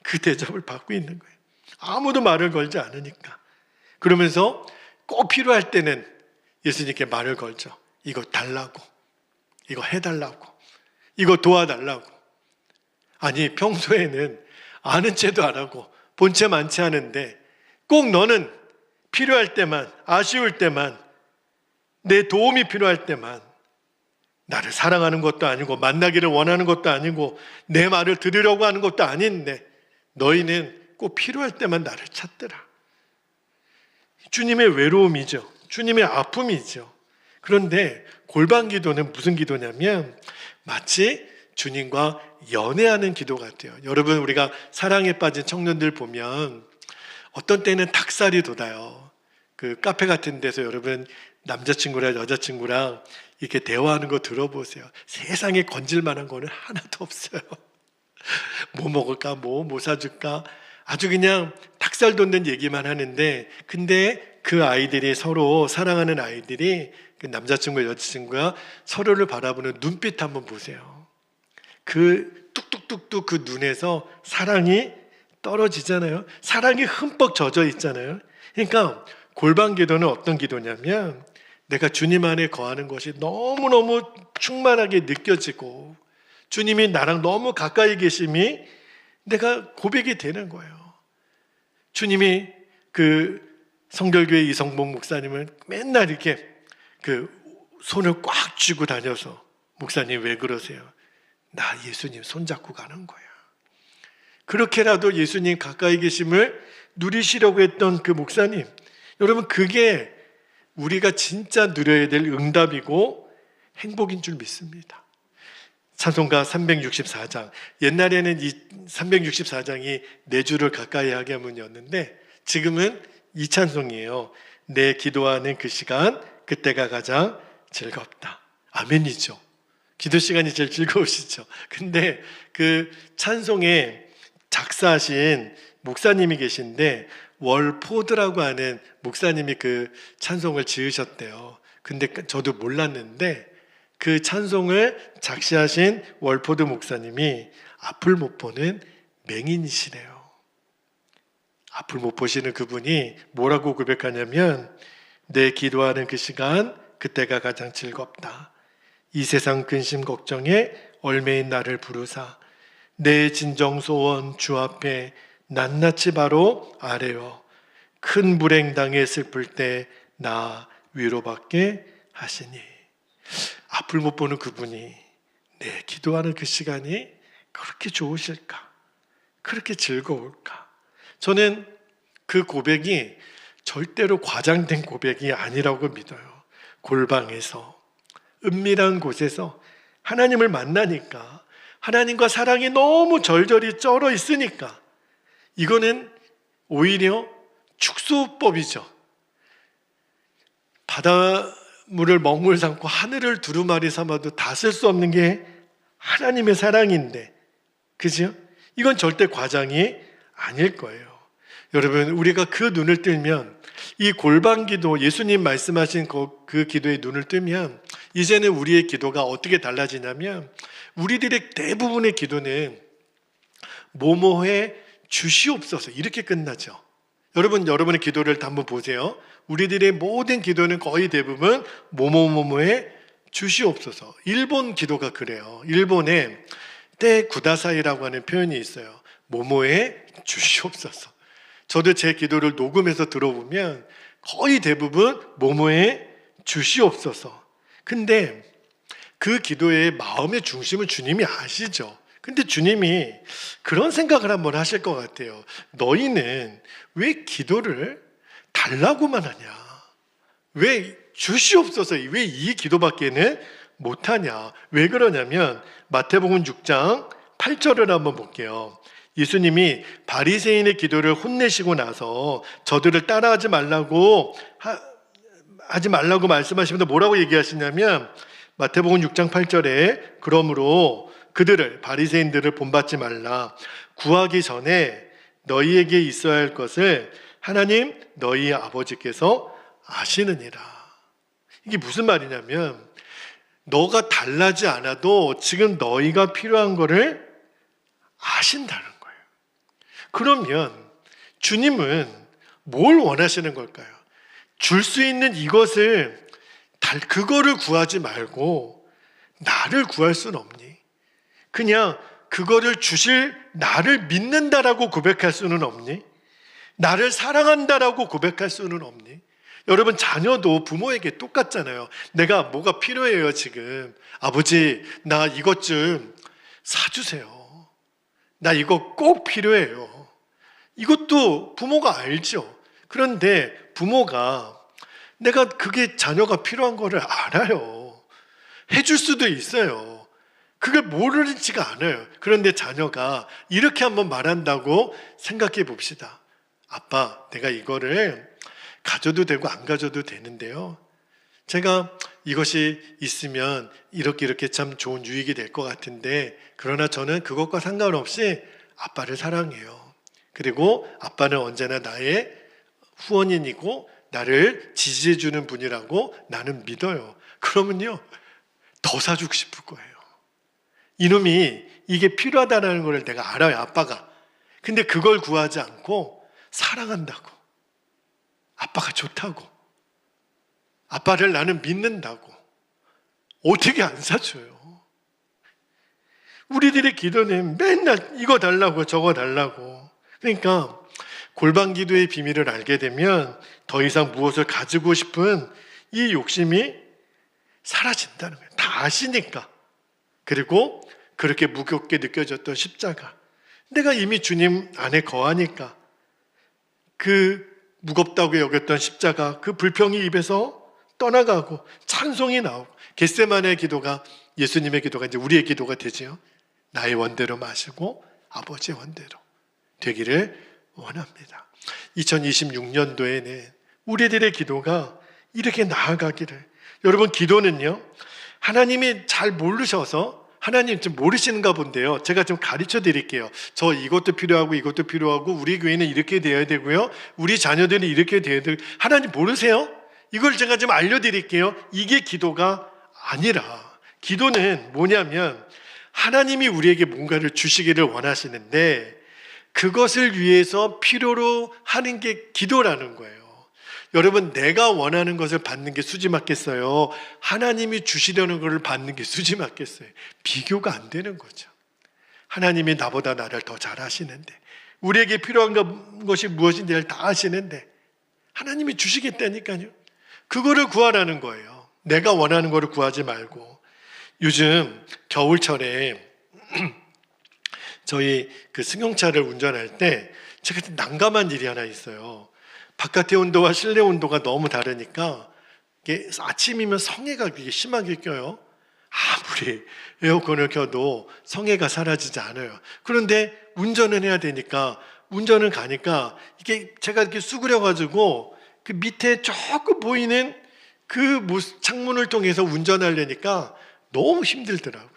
그 대접을 받고 있는 거예요. 아무도 말을 걸지 않으니까. 그러면서 꼭 필요할 때는 예수님께 말을 걸죠. 이거 달라고, 이거 해달라고, 이거 도와달라고. 아니, 평소에는 아는 체도 안 하고 본체 많지 않은데 꼭 너는 필요할 때만, 아쉬울 때만, 내 도움이 필요할 때만, 나를 사랑하는 것도 아니고 만나기를 원하는 것도 아니고 내 말을 들으려고 하는 것도 아닌데 너희는 꼭 필요할 때만 나를 찾더라. 주님의 외로움이죠. 주님의 아픔이죠. 그런데 골방 기도는 무슨 기도냐면 마치 주님과 연애하는 기도 같아요. 여러분, 우리가 사랑에 빠진 청년들 보면 어떤 때는 닭살이 돋아요. 그 카페 같은 데서 여러분 남자친구랑 여자친구랑 이렇게 대화하는 거 들어보세요. 세상에 건질 만한 거는 하나도 없어요. 뭐 먹을까? 뭐 사줄까? 아주 그냥 닭살 돋는 얘기만 하는데, 근데 그 아이들이 서로 사랑하는 아이들이 그 남자친구 여자친구가 서로를 바라보는 눈빛 한번 보세요. 그 뚝뚝뚝뚝 그 눈에서 사랑이 떨어지잖아요. 사랑이 흠뻑 젖어 있잖아요. 그러니까 골방 기도는 어떤 기도냐면 내가 주님 안에 거하는 것이 너무너무 충만하게 느껴지고 주님이 나랑 너무 가까이 계심이 내가 고백이 되는 거예요. 주님이 그 성결교회 이성복 목사님은 맨날 이렇게 그 손을 꽉 쥐고 다녀서 목사님 왜 그러세요? 나 예수님 손잡고 가는 거야. 그렇게라도 예수님 가까이 계심을 누리시려고 했던 그 목사님, 여러분, 그게 우리가 진짜 누려야 될 응답이고 행복인 줄 믿습니다. 찬송가 364장, 옛날에는 이 364장이 내 주를 가까이 하게 하면이었는데 지금은 이 찬송이에요. 내 기도하는 그 시간, 그때가 가장 즐겁다. 아멘이죠. 기도 시간이 제일 즐거우시죠. 근데 그 찬송에 작사하신 목사님이 계신데 월포드라고 하는 목사님이 그 찬송을 지으셨대요. 근데 저도 몰랐는데 그 찬송을 작시하신 월포드 목사님이 앞을 못 보는 맹인이시래요. 앞을 못 보시는 그분이 뭐라고 고백하냐면 내 기도하는 그 시간, 그때가 가장 즐겁다. 이 세상 근심 걱정에 얼매인 나를 부르사 내 진정 소원 주 앞에 낱낱이 바로 아뢰어 큰 불행 당해 슬플 때 나 위로받게 하시니. 앞을 못 보는 그분이 내 기도하는 그 시간이 그렇게 좋으실까? 그렇게 즐거울까? 저는 그 고백이 절대로 과장된 고백이 아니라고 믿어요. 골방에서 은밀한 곳에서 하나님을 만나니까, 하나님과 사랑이 너무 절절히 쩔어 있으니까 이거는 오히려 축소법이죠. 바닷물을 먹물 삼고 하늘을 두루마리 삼아도 다 쓸 수 없는 게 하나님의 사랑인데, 그죠? 이건 절대 과장이 아닐 거예요. 여러분, 우리가 그 눈을 뜨면, 이 골방 기도, 예수님 말씀하신 그 기도에 눈을 뜨면 이제는 우리의 기도가 어떻게 달라지냐면 우리들의 대부분의 기도는 뭐뭐해 주시옵소서 이렇게 끝나죠. 여러분의 기도를 한번 보세요. 우리들의 모든 기도는 거의 대부분 뭐뭐뭐뭐해 주시옵소서. 일본 기도가 그래요. 일본에 때 구다사이라고 하는 표현이 있어요. 뭐뭐해 주시옵소서. 저도 제 기도를 녹음해서 들어보면 거의 대부분 뭐뭐해 주시옵소서. 근데 그 기도의 마음의 중심을 주님이 아시죠. 근데 주님이 그런 생각을 한번 하실 것 같아요. 너희는 왜 기도를 달라고만 하냐? 왜 주시옵소서, 왜 이 기도밖에는 못하냐? 왜 그러냐면 마태복음 6장 8절을 한번 볼게요. 예수님이 바리새인의 기도를 혼내시고 나서 저들을 따라하지 말라고 말씀하시면서 뭐라고 얘기하시냐면 마태복음 6장 8절에 그러므로 그들을 바리새인들을 본받지 말라. 구하기 전에 너희에게 있어야 할 것을 하나님 너희 아버지께서 아시느니라. 이게 무슨 말이냐면 너가 달라지 않아도 지금 너희가 필요한 거를 아신다는 거예요. 그러면 주님은 뭘 원하시는 걸까요? 줄 수 있는 이것을 그거를 구하지 말고 나를 구할 수는 없니? 그냥 그거를 주실 나를 믿는다라고 고백할 수는 없니? 나를 사랑한다라고 고백할 수는 없니? 여러분, 자녀도 부모에게 똑같잖아요. 내가 뭐가 필요해요 지금. 아버지, 나 이것 좀 사주세요. 나 이거 꼭 필요해요. 이것도 부모가 알죠. 그런데 부모가 내가 그게 자녀가 필요한 거를 알아요. 해줄 수도 있어요. 그걸 모르지가 않아요. 그런데 자녀가 이렇게 한번 말한다고 생각해 봅시다. 아빠, 내가 이거를 가져도 되고 안 가져도 되는데요. 제가 이것이 있으면 이렇게 참 좋은 유익이 될 것 같은데 그러나 저는 그것과 상관없이 아빠를 사랑해요. 그리고 아빠는 언제나 나의 후원인이고 나를 지지해주는 분이라고 나는 믿어요. 그러면요, 더 사주고 싶을 거예요. 이놈이 이게 필요하다는 걸 내가 알아요, 아빠가. 근데 그걸 구하지 않고 사랑한다고, 아빠가 좋다고, 아빠를 나는 믿는다고 어떻게 안 사줘요? 우리들의 기도는 맨날 이거 달라고 저거 달라고. 그러니까 골방 기도의 비밀을 알게 되면 더 이상 무엇을 가지고 싶은 이 욕심이 사라진다는 거예요. 다 아시니까. 그리고 그렇게 무겁게 느껴졌던 십자가, 내가 이미 주님 안에 거하니까 그 무겁다고 여겼던 십자가, 그 불평이 입에서 떠나가고 찬송이 나오고, 겟세마네의 기도가 예수님의 기도가 이제 우리의 기도가 되지요. 나의 원대로 마시고 아버지의 원대로 되기를 원합니다. 2026년도에는 우리들의 기도가 이렇게 나아가기를. 여러분, 기도는요, 하나님이 잘 모르셔서 하나님 좀 모르시는가 본데요. 제가 좀 가르쳐 드릴게요. 저 이것도 필요하고 이것도 필요하고 우리 교회는 이렇게 되어야 되고요. 우리 자녀들이 이렇게 되어야 되고. 하나님 모르세요? 이걸 제가 좀 알려드릴게요. 이게 기도가 아니라, 기도는 뭐냐면 하나님이 우리에게 뭔가를 주시기를 원하시는데 그것을 위해서 필요로 하는 게 기도라는 거예요. 여러분, 내가 원하는 것을 받는 게 수지 맞겠어요? 하나님이 주시려는 것을 받는 게 수지 맞겠어요? 비교가 안 되는 거죠. 하나님이 나보다 나를 더 잘 아시는데, 우리에게 필요한 것이 무엇인지를 다 아시는데 하나님이 주시겠다니까요. 그거를 구하라는 거예요. 내가 원하는 거를 구하지 말고. 요즘 겨울철에 저희 그 승용차를 운전할 때 제가 난감한 일이 하나 있어요. 바깥의 온도와 실내 온도가 너무 다르니까 이게 아침이면 성에가 심하게 껴요. 아무리 에어컨을 켜도 성에가 사라지지 않아요. 그런데 운전을 해야 되니까, 운전을 가니까 이게 제가 이렇게 수그려가지고 그 밑에 조금 보이는 그 창문을 통해서 운전하려니까 너무 힘들더라고요.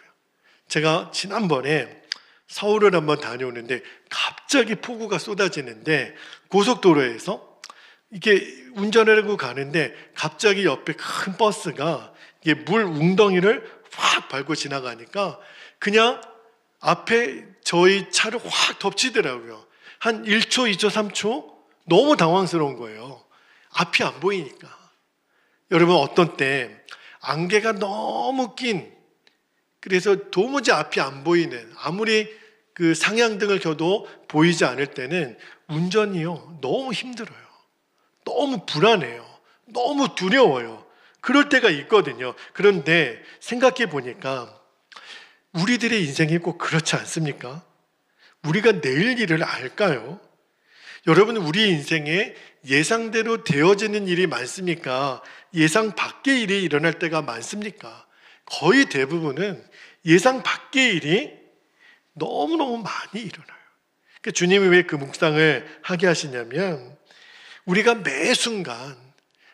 제가 지난번에 서울을 한번 다녀오는데 갑자기 폭우가 쏟아지는데 고속도로에서 이게 운전을 하고 가는데 갑자기 옆에 큰 버스가 이게 물 웅덩이를 확 밟고 지나가니까 그냥 앞에 저희 차를 확 덮치더라고요. 한 1초, 2초, 3초 너무 당황스러운 거예요. 앞이 안 보이니까. 여러분, 어떤 때 안개가 너무 낀, 그래서 도무지 앞이 안 보이는, 아무리 그 상향등을 켜도 보이지 않을 때는 운전이요 너무 힘들어요. 너무 불안해요. 너무 두려워요. 그럴 때가 있거든요. 그런데 생각해 보니까 우리들의 인생이 꼭 그렇지 않습니까? 우리가 내일 일을 알까요? 여러분, 우리 인생에 예상대로 되어지는 일이 많습니까? 예상 밖의 일이 일어날 때가 많습니까? 거의 대부분은 예상 밖의 일이 너무너무 많이 일어나요. 그러니까 주님이 왜 그 묵상을 하게 하시냐면 우리가 매 순간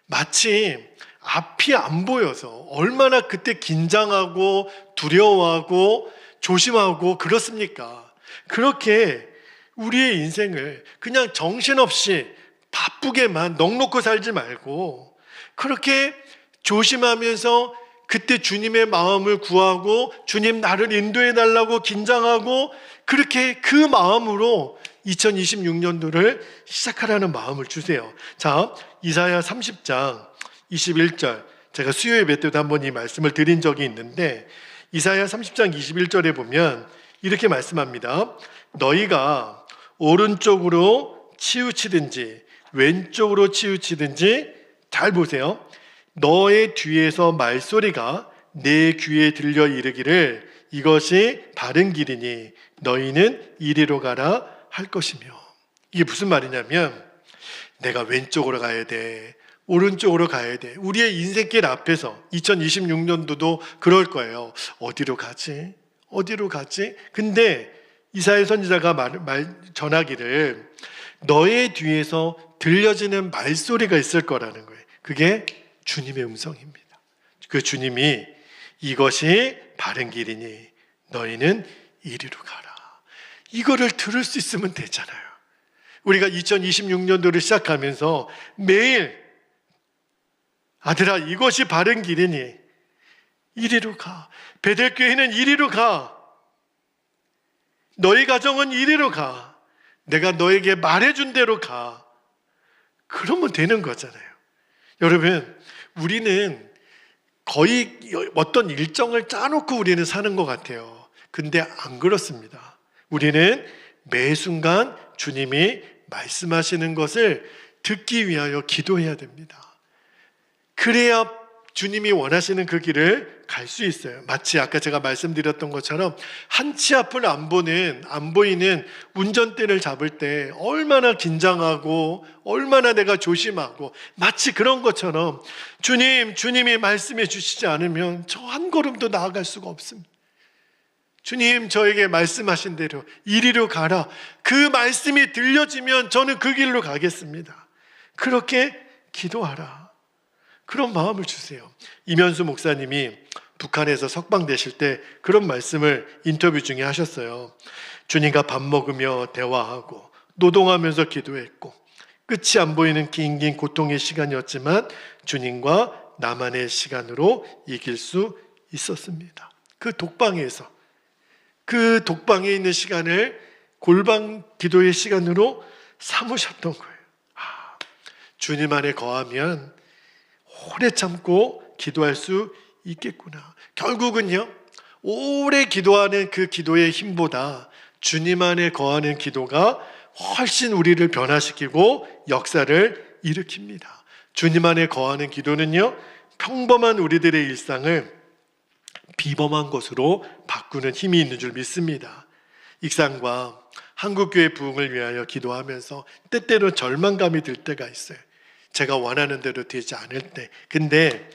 마치 앞이 안 보여서 얼마나 그때 긴장하고 두려워하고 조심하고 그렇습니까? 그렇게 우리의 인생을 그냥 정신없이 바쁘게만 넋놓고 살지 말고 그렇게 조심하면서 그때 주님의 마음을 구하고 주님 나를 인도해 달라고 긴장하고 그렇게 그 마음으로 2026년도를 시작하라는 마음을 주세요. 자, 이사야 30장 21절, 제가 수요 예배 때도 한번 이 말씀을 드린 적이 있는데 이사야 30장 21절에 보면 이렇게 말씀합니다. 너희가 오른쪽으로 치우치든지 왼쪽으로 치우치든지, 잘 보세요. 너의 뒤에서 말소리가 내 귀에 들려 이르기를 이것이 바른 길이니 너희는 이리로 가라 할 것이며. 이게 무슨 말이냐면 내가 왼쪽으로 가야 돼, 오른쪽으로 가야 돼. 우리의 인생길 앞에서 2026년도도 그럴 거예요. 어디로 가지? 어디로 가지? 근데 이사야 선지자가 전하기를 너의 뒤에서 들려지는 말소리가 있을 거라는 거예요. 그게 주님의 음성입니다. 그 주님이 이것이 바른 길이니 너희는 이리로 가라. 이거를 들을 수 있으면 되잖아요. 우리가 2026년도를 시작하면서 매일 아들아 이것이 바른 길이니 이리로 가. 베델교회는 이리로 가. 너희 가정은 이리로 가. 내가 너에게 말해준 대로 가. 그러면 되는 거잖아요. 여러분, 우리는 거의 어떤 일정을 짜놓고 우리는 사는 것 같아요. 근데 안 그렇습니다. 우리는 매 순간 주님이 말씀하시는 것을 듣기 위하여 기도해야 됩니다. 그래야 주님이 원하시는 그 길을 갈 수 있어요. 마치 아까 제가 말씀드렸던 것처럼 한치 앞을 안 보이는 운전대를 잡을 때 얼마나 긴장하고 얼마나 내가 조심하고, 마치 그런 것처럼 주님이 말씀해 주시지 않으면 저 한 걸음도 나아갈 수가 없습니다. 주님, 저에게 말씀하신 대로 이리로 가라. 그 말씀이 들려지면 저는 그 길로 가겠습니다. 그렇게 기도하라. 그런 마음을 주세요. 이면수 목사님이 북한에서 석방되실 때 그런 말씀을 인터뷰 중에 하셨어요. 주님과 밥 먹으며 대화하고 노동하면서 기도했고 끝이 안 보이는 긴 고통의 시간이었지만 주님과 나만의 시간으로 이길 수 있었습니다. 그 독방에 있는 시간을 골방 기도의 시간으로 삼으셨던 거예요. 주님 안에 거하면 오래 참고 기도할 수 있겠구나. 결국은요, 오래 기도하는 그 기도의 힘보다 주님 안에 거하는 기도가 훨씬 우리를 변화시키고 역사를 일으킵니다. 주님 안에 거하는 기도는요, 평범한 우리들의 일상을 비범한 것으로 바꾸는 힘이 있는 줄 믿습니다. 익산과 한국교회 부흥을 위하여 기도하면서 때때로 절망감이 들 때가 있어요. 제가 원하는 대로 되지 않을 때. 근데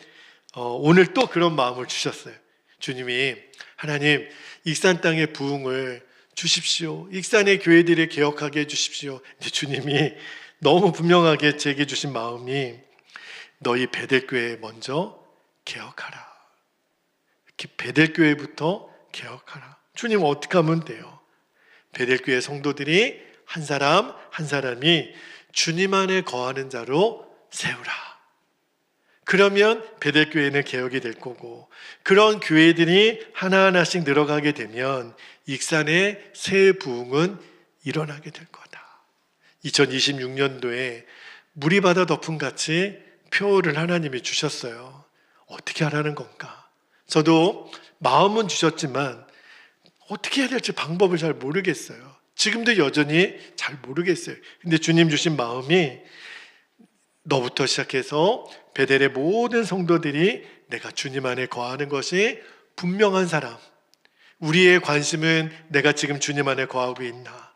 오늘 또 그런 마음을 주셨어요. 주님이, 하나님, 익산 땅의 부흥을 주십시오. 익산의 교회들을 개혁하게 해주십시오. 근데 주님이 너무 분명하게 제게 주신 마음이 너희 베델교회 먼저 개혁하라. 베델교회부터 개혁하라. 주님, 어떻게 하면 돼요? 베델교회 성도들이 한 사람 한 사람이 주님 안에 거하는 자로 세우라. 그러면 베델교회는 개혁이 될 거고, 그런 교회들이 하나하나씩 늘어가게 되면 익산의 새 부흥은 일어나게 될 거다. 2026년도에 물이 바다 덮음같이 표를 하나님이 주셨어요. 어떻게 하라는 건가? 저도 마음은 주셨지만 어떻게 해야 될지 방법을 잘 모르겠어요. 지금도 여전히 잘 모르겠어요. 근데 주님 주신 마음이 너부터 시작해서 베델의 모든 성도들이 내가 주님 안에 거하는 것이 분명한 사람, 우리의 관심은 내가 지금 주님 안에 거하고 있나,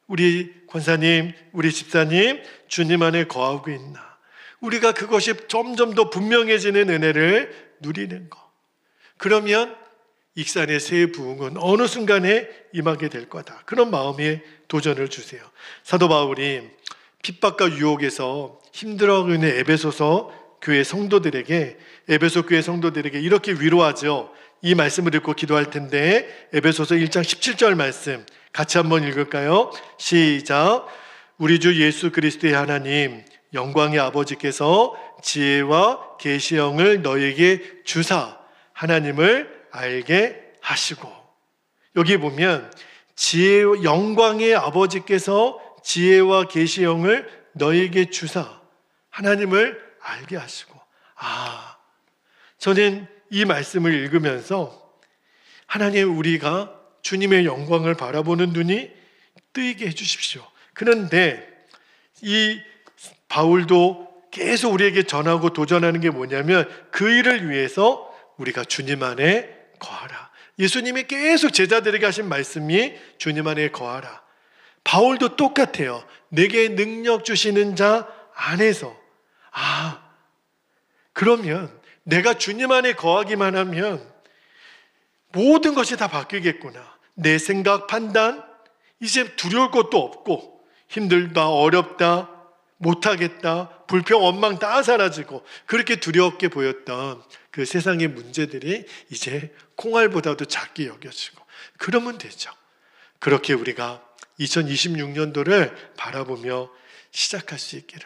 우리 권사님, 우리 집사님 주님 안에 거하고 있나, 우리가 그것이 점점 더 분명해지는 은혜를 누리는 것, 그러면 익산의 새 부흥은 어느 순간에 임하게 될 거다. 그런 마음에 도전을 주세요. 사도 바울이 핍박과 유혹에서 힘들어하고 있는 에베소 교회 성도들에게 이렇게 위로하죠. 이 말씀을 읽고 기도할 텐데 에베소서 1장 17절 말씀 같이 한번 읽을까요? 시작. 우리 주 예수 그리스도의 하나님 영광의 아버지께서 지혜와 계시형을 너에게 주사 하나님을 알게 하시고, 여기 보면 영광의 아버지께서 지혜와 계시형을 너에게 주사 하나님을 알게 하시고, 저는 이 말씀을 읽으면서 하나님, 우리가 주님의 영광을 바라보는 눈이 뜨이게 해주십시오. 그런데 이 바울도 계속 우리에게 전하고 도전하는 게 뭐냐면 그 일을 위해서 우리가 주님 안에 거하라. 예수님이 계속 제자들에게 하신 말씀이 주님 안에 거하라. 바울도 똑같아요. 내게 능력 주시는 자 안에서. 그러면 내가 주님 안에 거하기만 하면 모든 것이 다 바뀌겠구나. 내 생각, 판단, 이제 두려울 것도 없고, 힘들다, 어렵다, 못하겠다, 불평, 원망 다 사라지고, 그렇게 두렵게 보였던 그 세상의 문제들이 이제 콩알보다도 작게 여겨지고, 그러면 되죠. 그렇게 우리가 2026년도를 바라보며 시작할 수 있기를,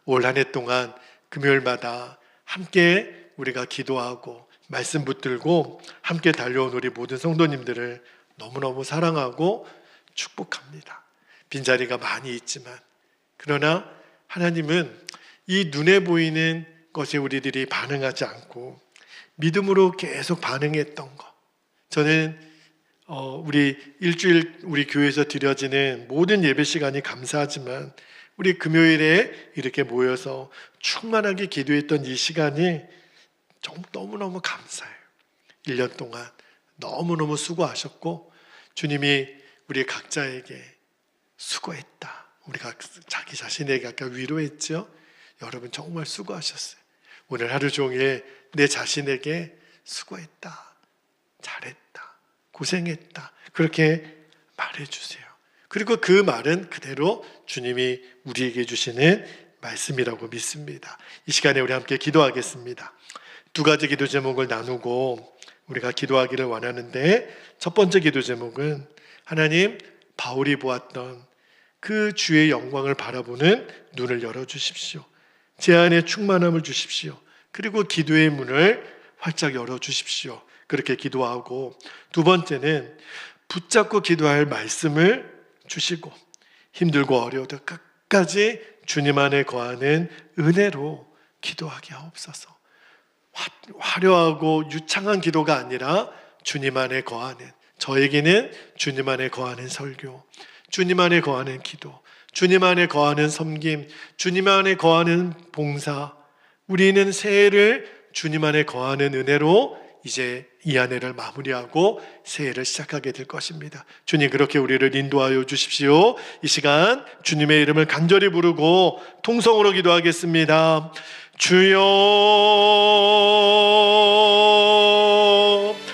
올 한 해 동안 금요일마다 함께 우리가 기도하고 말씀 붙들고 함께 달려온 우리 모든 성도님들을 너무너무 사랑하고 축복합니다. 빈자리가 많이 있지만, 그러나 하나님은 이 눈에 보이는 것에 우리들이 반응하지 않고 믿음으로 계속 반응했던 것, 저는 우리 일주일 우리 교회에서 드려지는 모든 예배 시간이 감사하지만 우리 금요일에 이렇게 모여서 충만하게 기도했던 이 시간이 너무너무 감사해요. 1년 동안 너무너무 수고하셨고, 주님이 우리 각자에게 수고했다, 우리가 자기 자신에게 아까 위로했죠. 여러분 정말 수고하셨어요. 오늘 하루 종일 내 자신에게 수고했다, 잘했다, 고생했다, 그렇게 말해주세요. 그리고 그 말은 그대로 주님이 우리에게 주시는 말씀이라고 믿습니다. 이 시간에 우리 함께 기도하겠습니다. 두 가지 기도 제목을 나누고 우리가 기도하기를 원하는데, 첫 번째 기도 제목은 하나님, 바울이 보았던 그 주의 영광을 바라보는 눈을 열어주십시오. 제 안에 충만함을 주십시오. 그리고 기도의 문을 활짝 열어주십시오. 그렇게 기도하고, 두 번째는 붙잡고 기도할 말씀을 주시고, 힘들고 어려워도 끝까지 주님 안에 거하는 은혜로 기도하게 하옵소서. 화려하고 유창한 기도가 아니라 주님 안에 거하는, 저에게는 주님 안에 거하는 설교, 주님 안에 거하는 기도, 주님 안에 거하는 섬김, 주님 안에 거하는 봉사, 우리는 새해를 주님 안에 거하는 은혜로 이제 이 한 해를 마무리하고 새해를 시작하게 될 것입니다. 주님, 그렇게 우리를 인도하여 주십시오. 이 시간 주님의 이름을 간절히 부르고 통성으로 기도하겠습니다. 주여